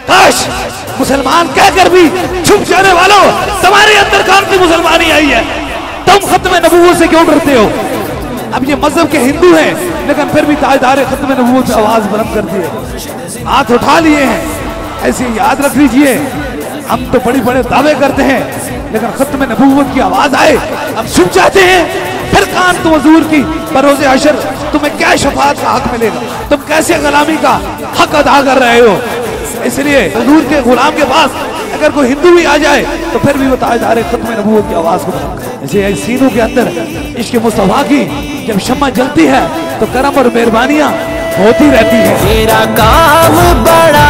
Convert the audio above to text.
काश मुसलमान कहकर भी छुप जाने वालों, तुम्हारे अंदर कौन सी मुसलमानी आई है? तुम खत्म नबूवत से क्यों डरते हो? अब ये मजहब के हिंदू हैं लेकिन फिर भी ताजदार खत्म नबूवत से आवाज बुलंद करती है, हाथ उठा लिए हैं। ऐसे याद रख लीजिए, हम तो बड़े बड़े दावे करते हैं लेकिन खत्म नबूवत की आवाज आए हम छुप जाते हैं। फिर कान तो हजूर की बरोज़े हशर तुम्हें क्या शफाअत का हक मिलेगा? तुम कैसे गुलामी का हक अदा कर रहे हो? इसलिए हजूर के गुलाम के पास अगर कोई हिंदू भी आ जाए तो फिर भी वो ताजदार खत्म नबूवत की आवाज को ऐसे सीनों के अंदर इश्क मुस्तफा की जब शम्मा जलती है तो करम और मेहरबानियां होती रहती है। तेरा काम बड़ा